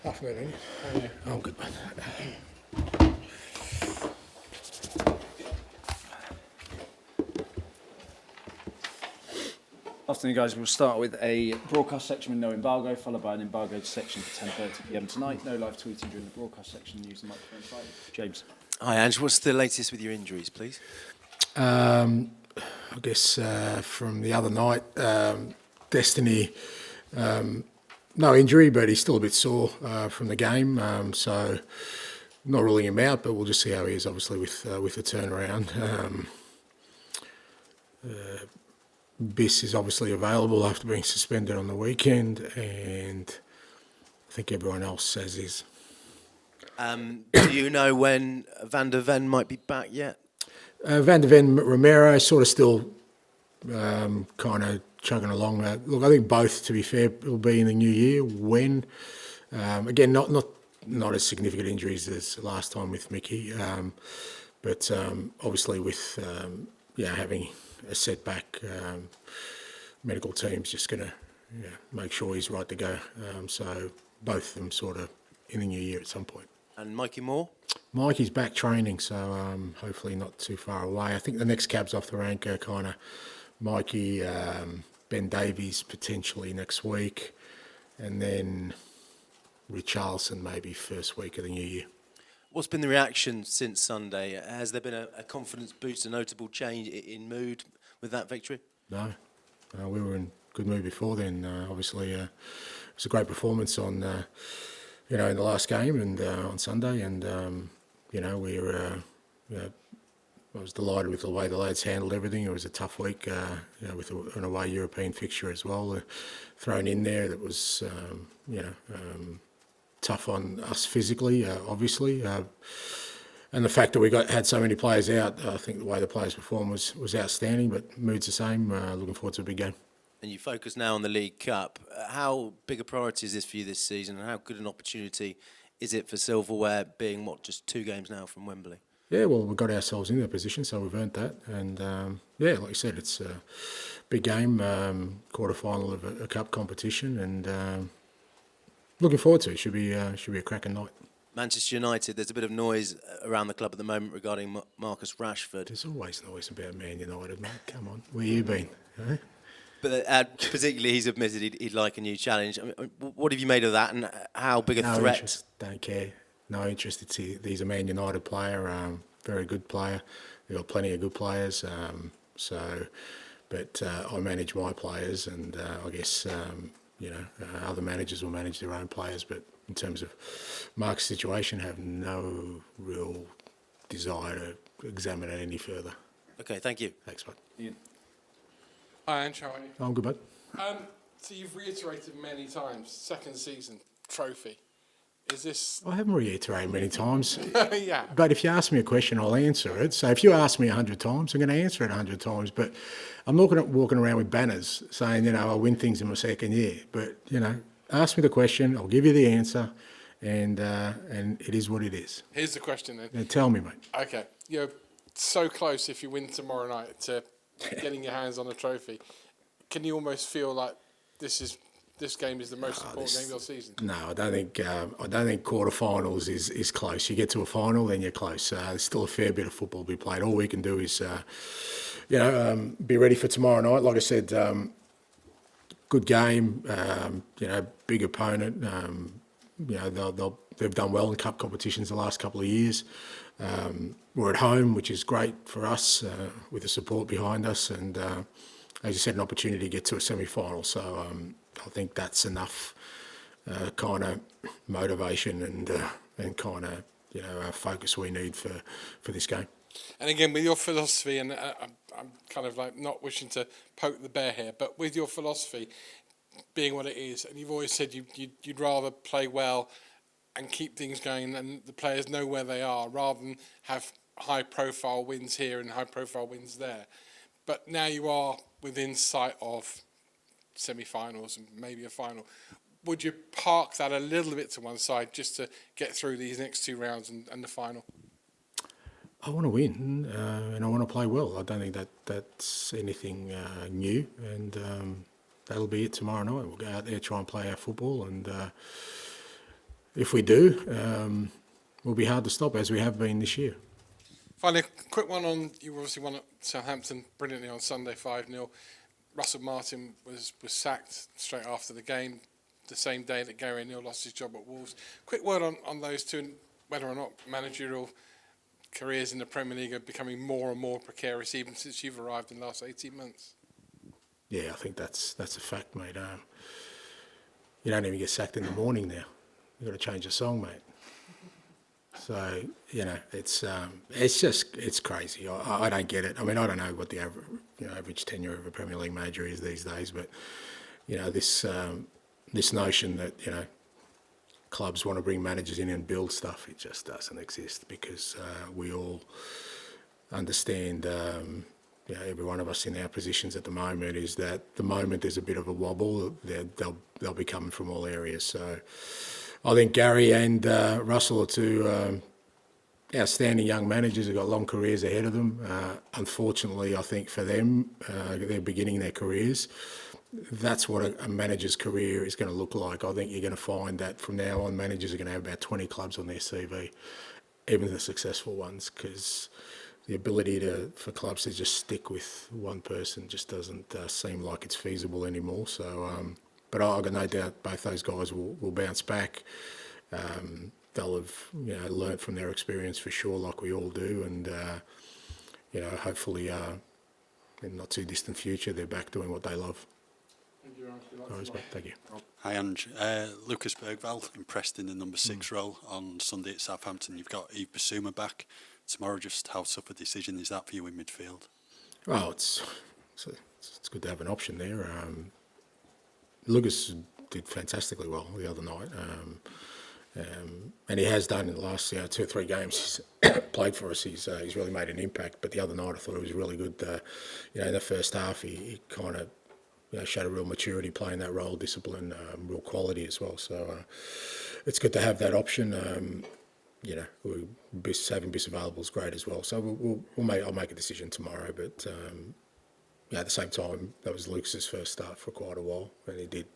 Afternoon, Andy. I'm good, mate. Afternoon, guys. We'll start with a broadcast section with no embargo, followed by an embargoed section for 10:30 p.m. tonight. No live tweeting during the broadcast section. Use the microphone side. James. Hi, Ange. What's the latest with your injuries, please? I guess from the other night, Destiny, no injury, but he's still a bit sore from the game. So not ruling him out, but we'll just see how he is, obviously, with the turnaround. Biss is obviously available after being suspended on the weekend, and I think everyone else says is. Do you know when Van der Ven might be back yet? Van der Ven, Romero, sort of still kind of chugging along. Look, I think both, to be fair, will be in the new year. When, again, not as significant injuries as last time with Mickey, but obviously with having a setback, medical team's just going to make sure he's right to go. So both of them sort of in the new year at some point. And Mikey Moore? Mikey's back training, so hopefully not too far away. I think the next cabs off the rank are kind of Mikey, Ben Davies potentially next week, and then Richarlison maybe first week of the new year. What's been the reaction since Sunday? Has there been a confidence boost, a notable change in mood with that victory? No, we were in good mood before then. Obviously, it was a great performance on, in the last game and on Sunday, and I was delighted with the way the lads handled everything. It was a tough week, with an away European fixture as well thrown in there. That was, tough on us physically, obviously, and the fact that we had so many players out. I think the way the players performed was outstanding. But mood's the same. Looking forward to a big game. And you focus now on the League Cup. How big a priority is this for you this season, and how good an opportunity is it for silverware, being just 2 games now from Wembley? Yeah, well, we got ourselves in that position, so we've earned that. And like you said, it's a big game, quarter-final of a cup competition, and looking forward to it. Should be a cracking night. Manchester United, there's a bit of noise around the club at the moment regarding Marcus Rashford. There's always noise about Man United, mate. Come on, where you been? Eh? But particularly, he's admitted he'd like a new challenge. I mean, what have you made of that, and how big a threat? Interest, don't care. No interest. He's a Man United player, very good player. They've got plenty of good players. But I manage my players, and I guess other managers will manage their own players. But in terms of Mark's situation, have no real desire to examine it any further. Okay, thank you. Thanks, mate. Ian. Hi, Ange, how are you? I'm good, mate. So you've reiterated many times, second season, trophy. Is this... I haven't reiterated many times. Yeah. But if you ask me a question, I'll answer it. So if you ask me 100 times, I'm going to answer it 100 times. But I'm not going to walking around with banners saying, I'll win things in my second year. But, ask me the question, I'll give you the answer, and it is what it is. Here's the question then. Now tell me, mate. Okay. You're so close if you win tomorrow night to getting your hands on a trophy. Can you almost feel like this game is the most important game of your season? No, I don't think quarterfinals is close. You get to a final, then you're close. There's still a fair bit of football to be played. All we can do is, be ready for tomorrow night. Like I said, good game. Big opponent. They've done well in cup competitions the last couple of years. We're at home, which is great for us with the support behind us, and as you said, an opportunity to get to a semi-final. So I think that's enough kind of motivation and kind of focus we need for this game. And again, with your philosophy, and I'm kind of like not wishing to poke the bear here, but with your philosophy being what it is, and you've always said you'd rather play well and keep things going and the players know where they are rather than have high-profile wins here and high-profile wins there. But now you are within sight of semi-finals and maybe a final. Would you park that a little bit to one side just to get through these next 2 rounds and the final? I want to win and I want to play well. I don't think that's anything new, and that'll be it tomorrow night. We'll go out there, try and play our football, and if we do, we'll be hard to stop, as we have been this year. Finally, a quick one on, you obviously won at Southampton brilliantly on Sunday, 5-0. Russell Martin was sacked straight after the game, the same day that Gary O'Neill lost his job at Wolves. Quick word on those two, and whether or not managerial careers in the Premier League are becoming more and more precarious, even since you've arrived in the last 18 months. Yeah, I think that's a fact, mate. You don't even get sacked in the morning now. You've got to change the song, mate. So, it's crazy. I don't get it. I mean, I don't know what the average tenure of a Premier League manager is these days, but this notion that clubs want to bring managers in and build stuff, it just doesn't exist, because we all understand. Every one of us in our positions at the moment is that the moment there's a bit of a wobble, they'll be coming from all areas. So I think Gary and Russell are two outstanding young managers who've got long careers ahead of them. Unfortunately, I think for them, they're beginning their careers. That's what a manager's career is going to look like. I think you're going to find that from now on, managers are going to have about 20 clubs on their CV, even the successful ones, because the ability for clubs to just stick with one person just doesn't seem like it's feasible anymore. So, but I've got no doubt both those guys will bounce back. They'll have learnt from their experience for sure, like we all do, and hopefully in the not too distant future they're back doing what they love. Thank you. Hi Ange. Lucas Bergvall impressed in the number 6 role on Sunday at Southampton. You've got Yves Bissouma back tomorrow. Just how tough a decision is that for you in midfield? Oh, it's good to have an option there. Lucas did fantastically well the other night, and he has done in the last 2 or 3 games he's played for us. He's really made an impact. But the other night I thought it was really good. In the first half he kind of showed a real maturity playing that role, discipline, real quality as well. So it's good to have that option. Having Biss available is great as well. So I'll make a decision tomorrow. But at the same time, that was Lucas's first start for quite a while, and he did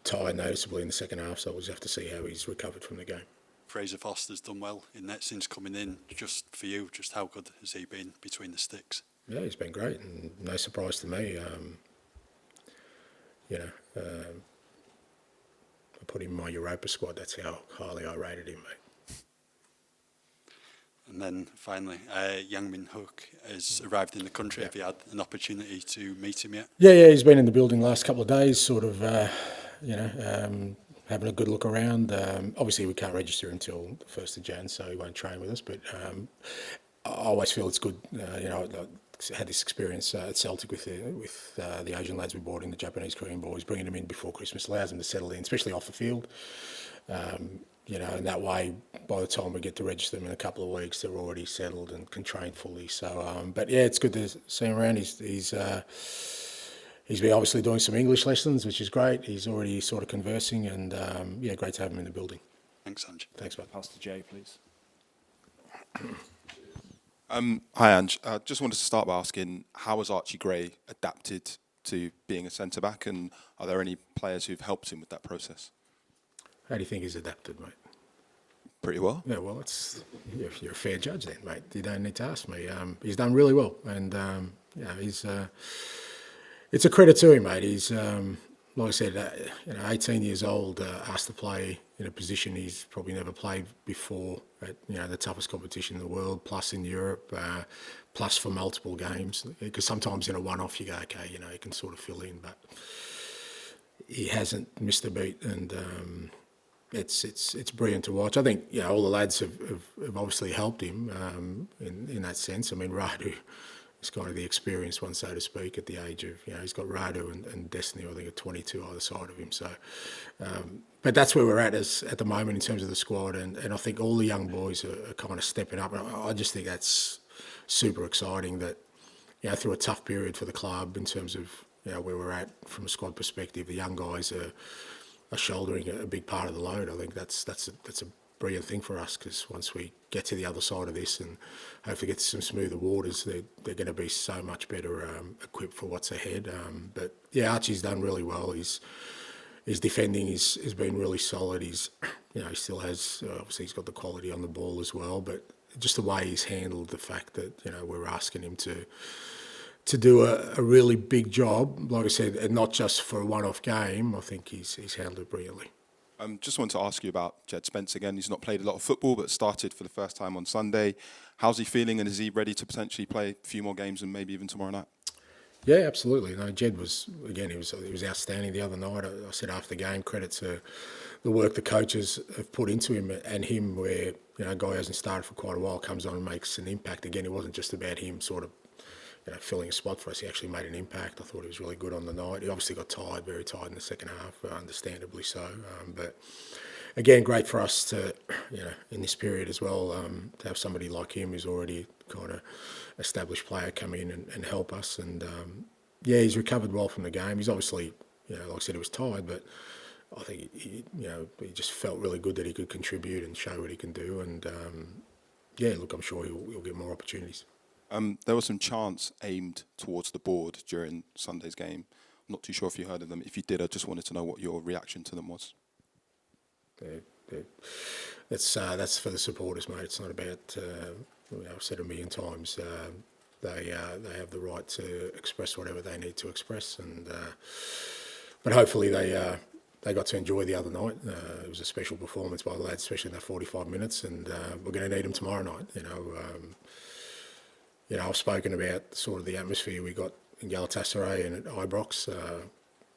tire noticeably in the second half. So we'll just have to see how he's recovered from the game. Fraser Foster's done well in net since coming in. Just for you, just how good has he been between the sticks? Yeah, he's been great, and no surprise to me. I put him in my Europa squad. That's how highly I rated him, mate. And then finally, Yang Min Hook has arrived in the country. Have you had an opportunity to meet him yet? Yeah, he's been in the building the last couple of days, sort of, having a good look around. Obviously, we can't register until the 1st of Jan, so he won't train with us. But I always feel it's good. I had this experience at Celtic with the Asian lads we brought in, the Japanese Korean boys, bringing them in before Christmas allows them to settle in, especially off the field. And that way, by the time we get to register them in a couple of weeks, they're already settled and can train fully. So, but yeah, it's good to see him around. He's been obviously doing some English lessons, which is great. He's already sort of conversing, and great to have him in the building. Thanks, Ange. Thanks, mate. Pass to Jay, please. Hi, Ange. Just wanted to start by asking, how has Archie Gray adapted to being a centre-back, and are there any players who've helped him with that process? How do you think he's adapted, mate? Pretty well. Yeah, well, you're a fair judge then, mate. You don't need to ask me. He's done really well, and it's a credit to him, mate. He's like I said, 18 years old, asked to play in a position he's probably never played before at the toughest competition in the world, plus in Europe, plus for multiple games. Because sometimes in a one-off you go, okay, you can sort of fill in, but he hasn't missed a beat, and it's brilliant to watch. I think all the lads have obviously helped him in that sense. I mean, Radu is kind of the experienced one, so to speak, at the age of he's got Radu and Destiny, I think, at 22 either side of him. So, but that's where we're at at the moment in terms of the squad, and I think all the young boys are kind of stepping up, and I just think that's super exciting that through a tough period for the club in terms of where we're at from a squad perspective, the young guys are shouldering a big part of the load. I think that's a brilliant thing for us, because once we get to the other side of this and hopefully get to some smoother waters, they're going to be so much better equipped for what's ahead. But yeah, Archie's done really well. His defending has been really solid. He's he still has, obviously he's got the quality on the ball as well, but just the way he's handled the fact that, we're asking him to do a really big job, like I said, and not just for a one-off game, I think he's handled it brilliantly. Just wanted to ask you about Jed Spence again. He's not played a lot of football, but started for the first time on Sunday. How's he feeling, and is he ready to potentially play a few more games and maybe even tomorrow night? Yeah, absolutely. No, Jed was, again, he was outstanding the other night. I said after the game, credit to the work the coaches have put into him and him, where a guy who hasn't started for quite a while comes on and makes an impact. Again, it wasn't just about him sort of filling a spot for us. He actually made an impact. I thought he was really good on the night. He obviously got tired, very tired in the second half, understandably so. But again, great for us to, in this period as well, to have somebody like him who's already kind of established player come in and help us. And he's recovered well from the game. He's obviously, like I said, he was tired, but I think he just felt really good that he could contribute and show what he can do. And look, I'm sure he'll get more opportunities. There were some chants aimed towards the board during Sunday's game. I'm not too sure if you heard of them. If you did, I just wanted to know what your reaction to them was. That's for the supporters, mate. It's not about. I've said it a million times. They have the right to express whatever they need to express, and but hopefully they got to enjoy the other night. It was a special performance by the lads, especially in that 45 minutes, and we're going to need them tomorrow night. I've spoken about sort of the atmosphere we got in Galatasaray and at Ibrox.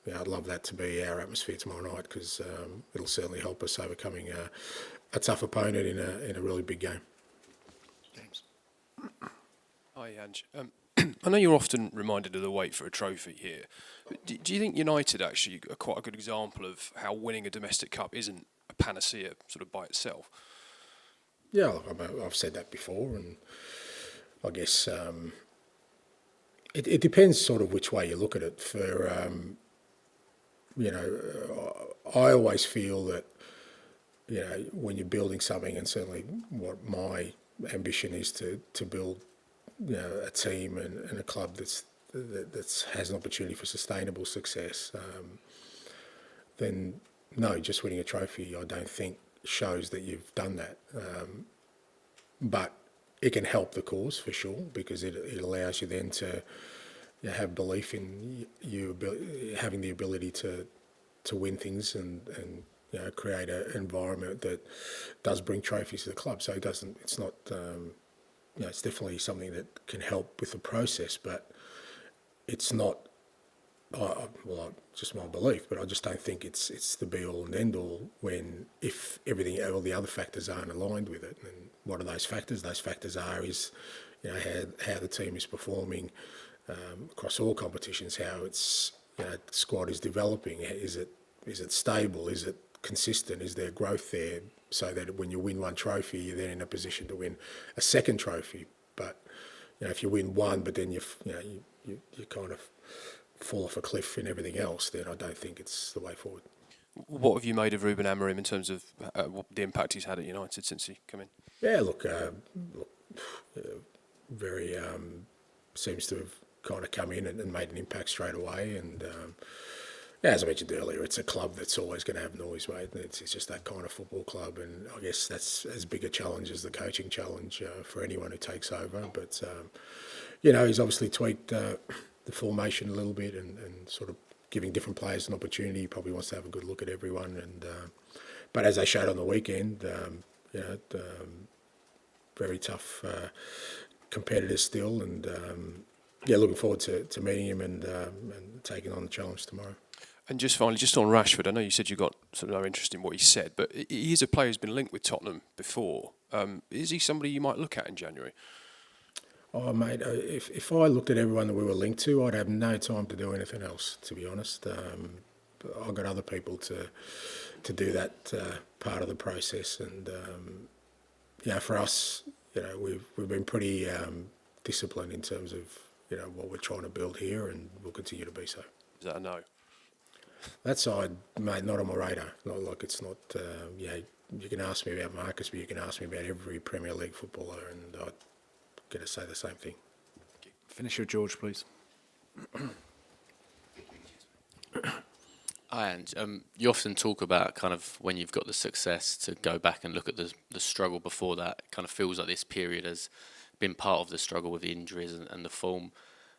I'd love that to be our atmosphere tomorrow night, because it'll certainly help us overcoming a tough opponent in a really big game. James. Hi, Ange. I know you're often reminded of the wait for a trophy here. But do you think United actually are quite a good example of how winning a domestic cup isn't a panacea sort of by itself? Yeah, look, I've said that before, and I guess it depends sort of which way you look at it. I always feel that, when you're building something, and certainly what my ambition is to build, a team and a club that has an opportunity for sustainable success, then no, just winning a trophy I don't think shows that you've done that. But it can help the cause for sure, because it allows you then to have belief in you having the ability to win things and create an environment that does bring trophies to the club. So it's not, it's definitely something that can help with the process, but it's not, just my belief, but I just don't think it's the be all and end all if all the other factors aren't aligned with it. And what are those factors? Those factors are how the team is performing across all competitions, how its squad is developing. Is it stable? Is it consistent? Is there growth there? So that when you win one trophy, you're then in a position to win a second trophy. But if you win one, but then you kind of fall off a cliff in everything else, then I don't think it's the way forward. What have you made of Ruben Amorim in terms of the impact he's had at United since he come in? Yeah, look, very seems to have kind of come in and made an impact straight away. And as I mentioned earlier, it's a club that's always going to have noise, mate. It's just that kind of football club, and I guess that's as big a challenge as the coaching challenge for anyone who takes over. But he's obviously tweaked the formation a little bit and sort of giving different players an opportunity. He probably wants to have a good look at everyone. And but as they showed on the weekend, very tough competitors still, and looking forward to meeting him and taking on the challenge tomorrow. And just finally, just on Rashford, I know you said you got sort of no interest in what he said, but he is a player who's been linked with Tottenham before. Is he somebody you might look at in January? Oh, mate, if I looked at everyone that we were linked to, I'd have no time to do anything else, to be honest. I've got other people to do that part of the process. And, for us, we've been pretty disciplined in terms of, what we're trying to build here, and we'll continue to be so. Is that a no? That side, mate, not on my radar. Not like it's not, you can ask me about Marcus, but you can ask me about every Premier League footballer, and I'd going to say the same thing. Finish with George, please. Hi, Ange. You often talk about kind of when you've got the success to go back and look at the struggle before that. It kind of feels like this period has been part of the struggle with the injuries and the form.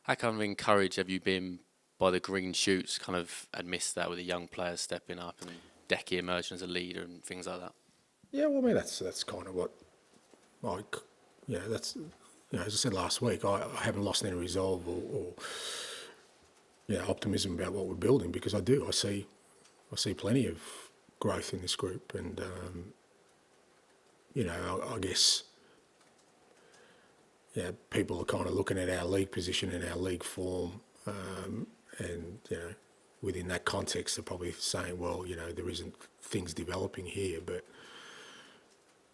How kind of encouraged have you been by the green shoots kind of amidst that with the young players stepping up and Decky emerging as a leader and things like that? Yeah, well, I mean that's kind of what that's as I said last week, I haven't lost any resolve or optimism about what we're building, because I do. I see plenty of growth in this group, and I guess people are kind of looking at our league position and our league form, and within that context, they're probably saying, well, there isn't things developing here, but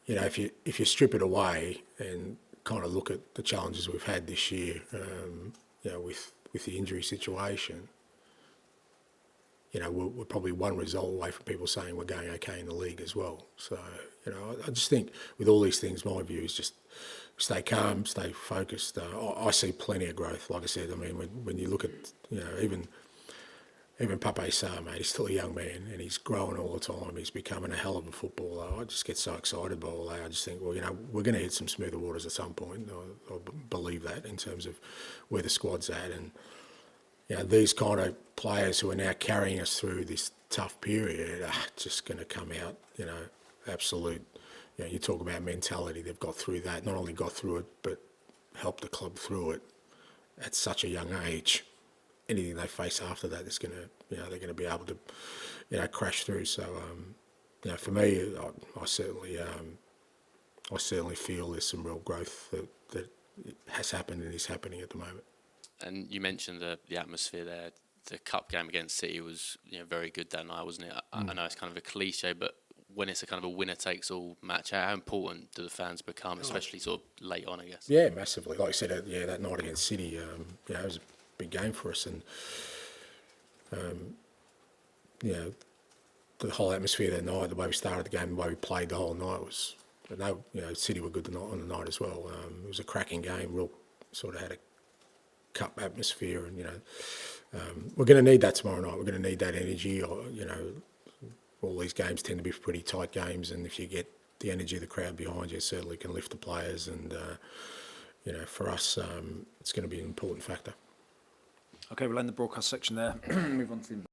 if you strip it away and kind of look at the challenges we've had this year, with the injury situation, we're probably one result away from people saying we're going okay in the league as well. So, I just think with all these things, my view is just stay calm, stay focused. I see plenty of growth. Like I said, I mean, when you look at, even Pape Sarr, mate, he's still a young man and he's growing all the time. He's becoming a hell of a footballer. I just get so excited by all that. I just think, well, we're going to hit some smoother waters at some point. I believe that in terms of where the squad's at. And, these kind of players who are now carrying us through this tough period are just going to come out, absolute. You talk about mentality. They've got through that, not only got through it, but helped the club through it at such a young age. Anything they face after that is going to, they're going to be able to, crash through. So, for me, I certainly feel there's some real growth that has happened and is happening at the moment. And you mentioned the atmosphere there. The cup game against City was very good that night, wasn't it? I know it's kind of a cliche, but when it's a kind of a winner-takes-all match, how important do the fans become, especially sort of late on, I guess? Yeah, massively. Like I said, that night against City, it was a big game for us, and the whole atmosphere that night, the way we started the game, the way we played the whole night was. City were good on the night as well. It was a cracking game. Real sort of had a cup atmosphere, and we're going to need that tomorrow night. We're going to need that energy. All these games tend to be pretty tight games, and if you get the energy of the crowd behind you, it certainly can lift the players. And for us, it's going to be an important factor. Okay, we'll end the broadcast section there. Move on to the